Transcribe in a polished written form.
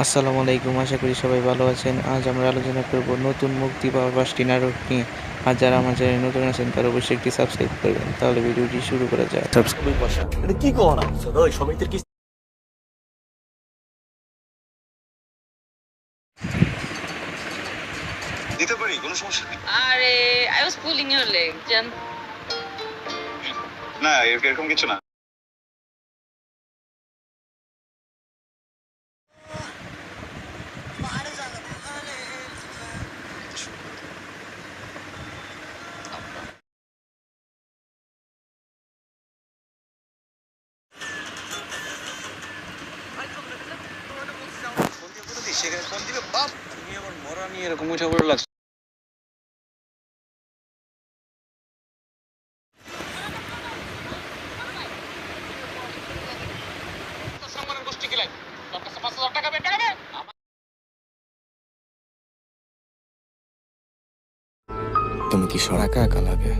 আসসালামু আলাইকুম। আশা করি সবাই ভালো আছেন। আজ আমরা আলোচনা করব নতুন মুক্তি পাওয়া ৫টি নাটক নিয়ে। আর যারা আমার চ্যানেলে নতুন আছেন তারা অবশ্যই একটি সাবস্ক্রাইব করবেন। তাহলে ভিডিওটি শুরু করা যাক। দুই পয়সা এটা কি কো না ওই সমিতির কি দিতে পারি, কোনো সমস্যা নেই। আরে I was pulling your leg জান। না, এরকম কিছু না। সেখানে ফোন দিবে বাপ, তুমি আমার মরা নিয়ে এরকম উঠে পড়ে লাগছো। তুমি কি সরাকা একা লাগে